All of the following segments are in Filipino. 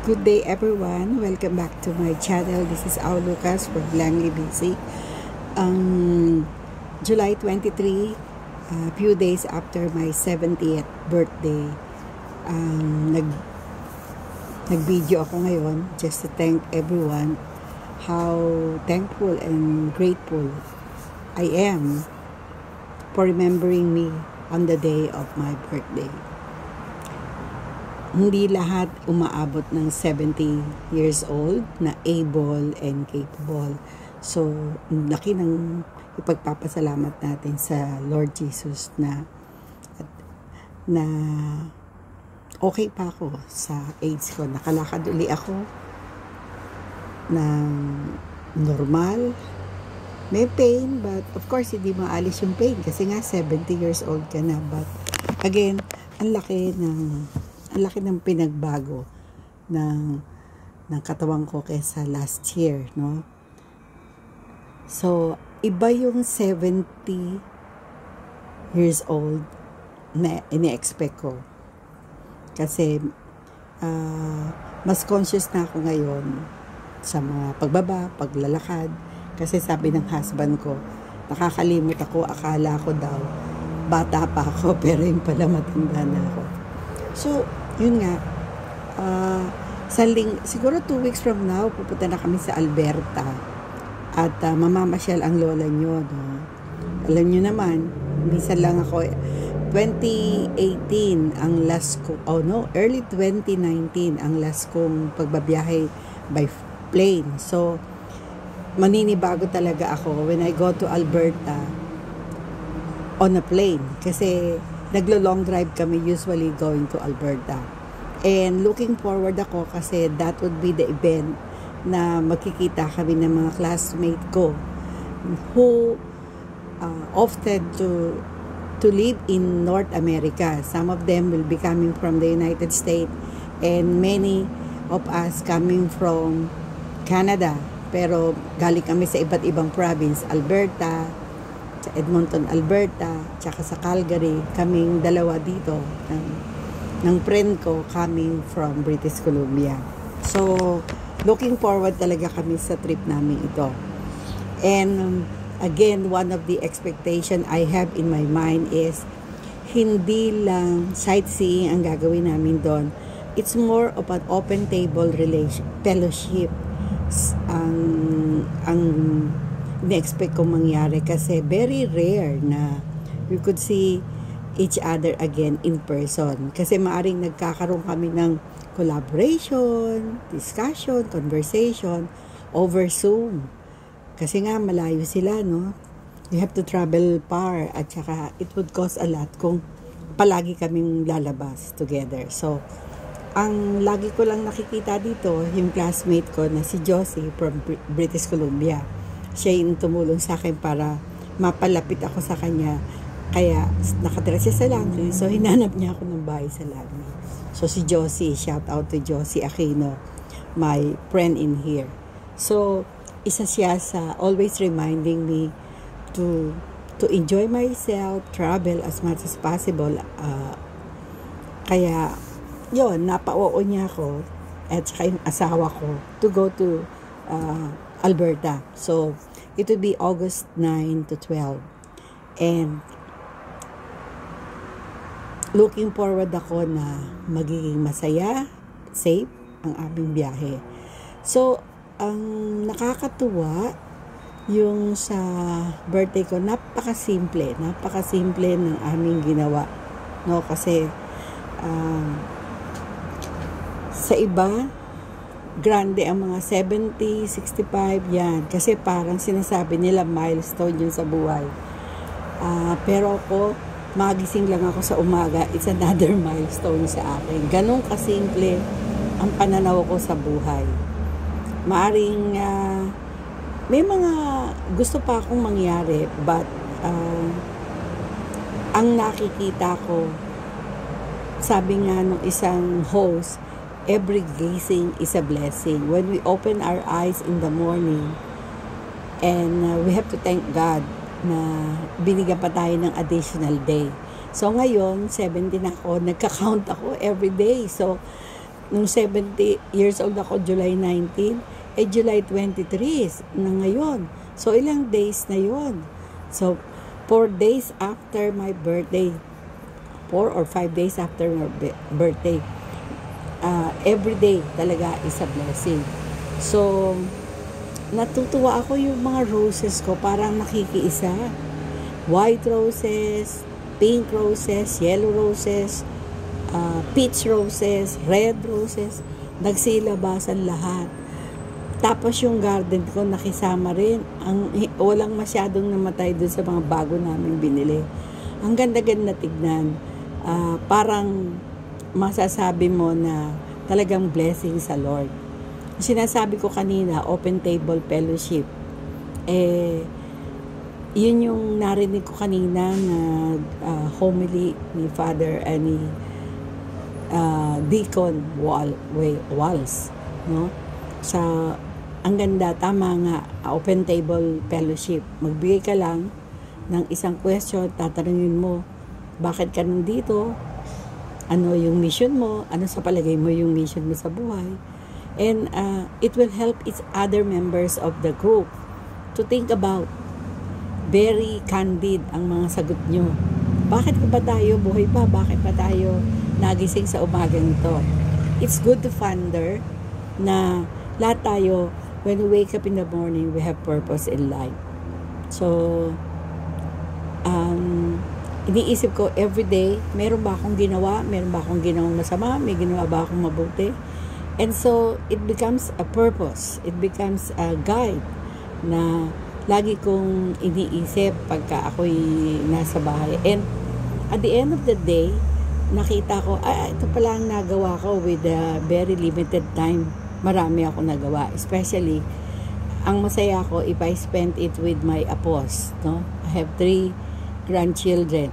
Good day everyone, welcome back to my channel. This is Ao Lucas from Langley, BC. July 23, a few days after my 70th birthday. Nag-video ako ngayon just to thank everyone how thankful and grateful I am for remembering me on the day of my birthday. Hindi lahat umaabot ng 70 years old na able and capable. So, laki ng ipagpapasalamat natin sa Lord Jesus na okay pa ako sa age ko. Nakalakad uli ako ng normal. May pain, but of course, hindi maalis yung pain kasi nga 70 years old ka na. But again, ang laki ng pinagbago ng katawan ko kaysa last year, no? So, iba yung 70 years old na ini-expect ko. Kasi, mas conscious na ako ngayon sa mga pagbaba, paglalakad. Kasi sabi ng husband ko, nakakalimot ako, akala ko daw, bata pa ako, pero yung pala matanda na ako. So, yun nga, siguro 2 weeks from now, pupunta na kami sa Alberta at mamamasyal ang lola nyo, no? Alam nyo naman, minsan lang ako, 2018 ang last ko, early 2019 ang last kong pagbabiyahe by plane. So, maninibago talaga ako when I go to Alberta on a plane kasi naglo-long drive kami usually going to Alberta. And looking forward ako kasi that would be the event na magkikita kami ng mga classmate ko who often to live in North America. Some of them will be coming from the United States and many of us coming from Canada. Pero galing kami sa iba't ibang province, Alberta, sa Edmonton, Alberta, tsaka sa Calgary, kaming dalawa dito ng friend ko coming from British Columbia. So, looking forward talaga kami sa trip namin ito. And again, one of the expectation I have in my mind is hindi lang sightseeing ang gagawin namin doon. It's more of an open table fellowship ang in-expect kong mangyari kasi very rare na we could see each other again in person. Kasi maaring nagkakaroon kami ng collaboration, discussion, conversation over Zoom. Kasi nga malayo sila, no? You have to travel far at saka it would cost a lot kung palagi kaming lalabas together. So, ang lagi ko lang nakikita dito, yung classmate ko na si Josie from British Columbia. Siya yung tumulong sa akin para mapalapit ako sa kanya. Kaya nakatira siya sa Langley. So hinanap niya ako ng bahay sa Langley. So si Josie, shout out to Josie Aquino, my friend in here. So isa siya sa always reminding me to enjoy myself, travel as much as possible. Kaya yun, napa-oo niya ako at saka yung asawa ko to go to Alberta. So, it will be August 9 to 12. And looking forward ako na magiging masaya, safe ang aming biyahe. So, ang nakakatuwa yung sa birthday ko, napakasimple ng aming ginawa. No, kasi sa iba, grande ang mga 70, 65, yan. Kasi parang sinasabi nila milestone yun sa buhay. Pero ako, magising lang ako sa umaga, it's another milestone sa akin. Ganun kasimple ang pananaw ko sa buhay. Maaring may mga gusto pa akong mangyari, but ang nakikita ko, sabi nga nung isang host, every gazing is a blessing. When we open our eyes in the morning, and we have to thank God na binigyan pa tayo ng additional day. So ngayon, 70 na ako, nagka-count ako every day. So nung 70 years old ako, July 19, July 23 na ngayon. So, ilang days na yon. So, 4 days after my birthday, 4 or 5 days after my birthday, every day talaga is a blessing. So, natutuwa ako yung mga roses ko, parang nakikiisa. White roses, pink roses, yellow roses, peach roses, red roses, nagsilabasan lahat. Tapos yung garden ko nakisama rin. Walang masyadong namatay dun sa mga bago namin binili. Ang ganda-ganda tignan. Parang masasabi mo na talagang blessing sa Lord. Sinasabi ko kanina, Open Table Fellowship. Yun yung narinig ko kanina na homily ni Father ni Deacon Walls, no? Ang ganda, tama nga, Open Table Fellowship. Magbigay ka lang ng isang question, tatanungin mo, bakit ka nandito? Ano yung mission mo? Ano sa palagay mo yung mission mo sa buhay? And it will help each other members of the group to think about very candid ang mga sagot nyo. Bakit ba tayo buhay pa? Bakit ba tayo nagising sa umagang ito? It's good to ponder na lahat tayo, when we wake up in the morning, we have purpose in life. So, iniisip ko everyday, meron ba akong ginawa? Meron ba akong ginawang masama? May ginawa ba akong mabuti? And so, it becomes a purpose. It becomes a guide na lagi kong iniisip pagka ako'y nasa bahay. And at the end of the day, nakita ko, ito pala ang nagawa ko with a very limited time. Marami ako nagawa. Especially, ang masaya ko if I spend it with my apos. No? I have 3 grandchildren.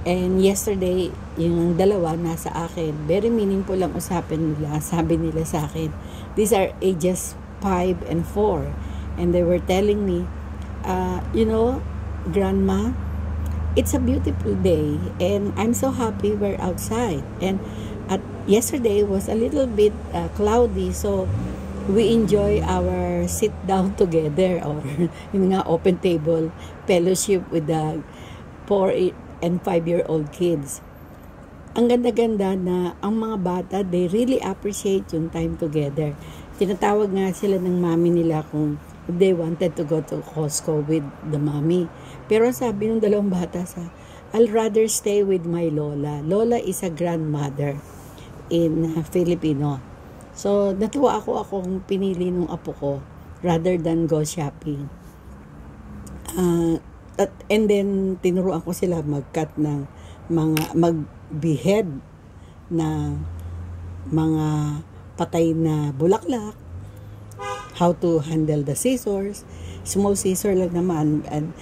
And yesterday, yung dalawa nasa akin. Very meaningful ang usapin nila. Sabi nila sa akin, these are ages 5 and 4. And they were telling me, Grandma, it's a beautiful day. And I'm so happy we're outside. And yesterday was a little bit cloudy. So, we enjoy our sit down together. Or yung nga open table fellowship with the 4 and 5-year-old kids. Ang ganda-ganda na ang mga bata, they really appreciate yung time together. Tinatawag nga sila ng mami nila kung if they wanted to go to Costco with the mommy. Pero sabi ng dalawang bata I'll rather stay with my Lola. Lola is a grandmother in Filipino. So, natuwa akong pinili ng apo ko rather than go shopping. And then, tinuruan ko sila mag-cut ng mag-behead na mga patay na bulaklak, how to handle the scissors, small scissor lang naman, and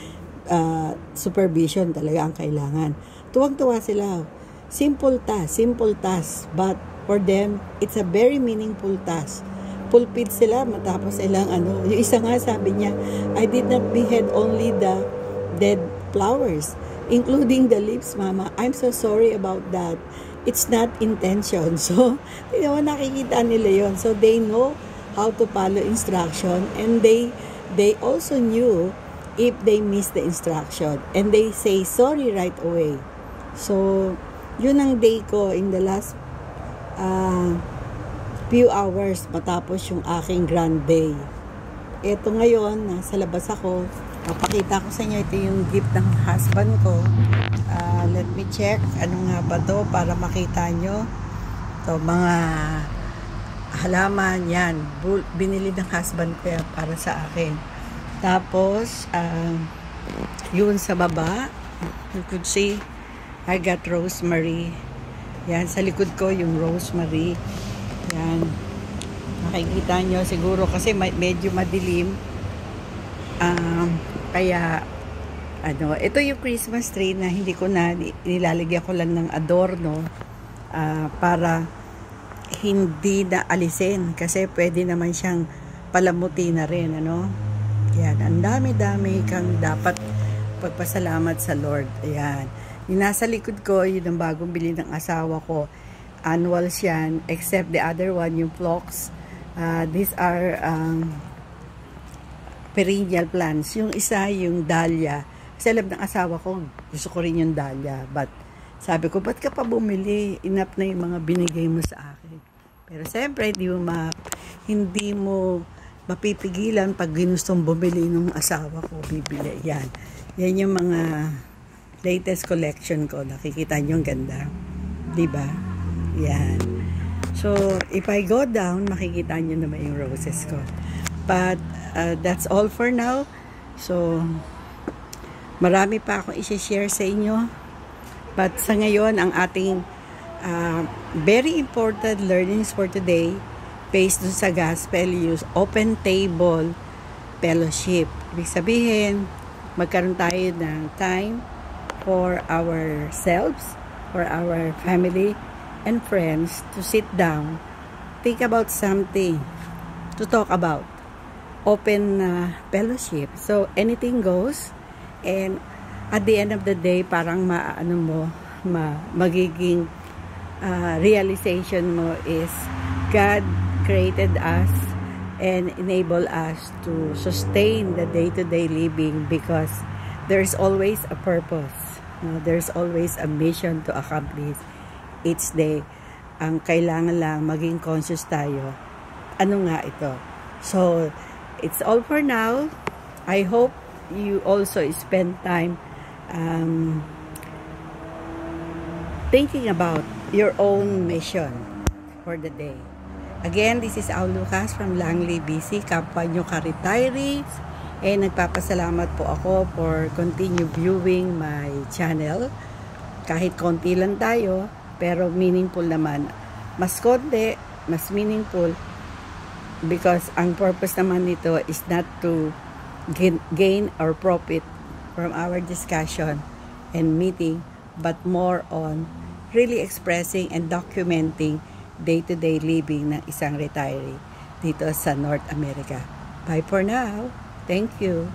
supervision talaga ang kailangan. Tuwag-tuwa sila. Simple task, but for them, it's a very meaningful task. Pulpit sila matapos ilang yung isa nga sabi niya, I did not behead only the dead flowers, including the leaves, Mama. I'm so sorry about that. It's not intention. So, nakikita nila yon. So, they know how to follow instruction, and they also knew if they miss the instruction, and they say sorry right away. So, yun ang day ko in the last few hours matapos yung aking grand day. Ito ngayon, nasa labas ako. Papakita ko sa inyo, ito yung gift ng husband ko. Let me check. Ano nga ba to para makita nyo? Ito, mga halaman yan. Binili ng husband ko yan para sa akin. Tapos, yun sa baba, you could see, I got rosemary. Yan, sa likod ko yung rosemary. Yan. Makikita nyo siguro kasi medyo madilim. Kaya ito yung Christmas tree na hindi ko na nilalagyan ko lang ng adorno para hindi na alisin kasi pwede naman siyang palamuti na rin, Yan, ang dami-dami kang dapat pagpasalamat sa Lord. Ayan. Yung nasa likod ko, yun ang bagong bili ng asawa ko. annuals yan, except the other one, yung phlox. These are perennial plants. Yung isa, yung dahlia. Kasi alam ng asawa ko, gusto ko rin yung dahlia. But sabi ko, ba't ka pa bumili? Enough na yung mga binigay mo sa akin. Pero siyempre, hindi mo mapipigilan pag ginustong bumili ng asawa ko, bibili. Yan. Yan yung mga latest collection ko. Nakikita nyo yung ganda. Diba? Yan. So, if I go down, makikita nyo naman yung roses ko. But, that's all for now. So, marami pa akong i-share sa inyo. But sa ngayon, ang ating very important learnings for today, based dun sa gospel, use open table fellowship. Ibig sabihin, magkaroon tayo ng time for ourselves, for our family and friends to sit down, think about something to talk about. Open fellowship. So, anything goes. And at the end of the day, parang magiging realization mo is God created us and enable us to sustain the day-to-day living because there's always a purpose. There's always a mission to accomplish each day. Ang kailangan lang maging conscious tayo. Ano nga ito? So, it's all for now. I hope you also spend time thinking about your own mission for the day. Again, this is Au Lucas from Langley, BC, kapwa nyo ka-retirees. And nagpapasalamat po ako for continue viewing my channel. Kahit konti lang tayo, pero meaningful naman. Mas konti, mas meaningful. Because ang purpose naman nito is not to gain or profit from our discussion and meeting, but more on really expressing and documenting day-to-day living ng isang retiree dito sa North America. Bye for now. Thank you.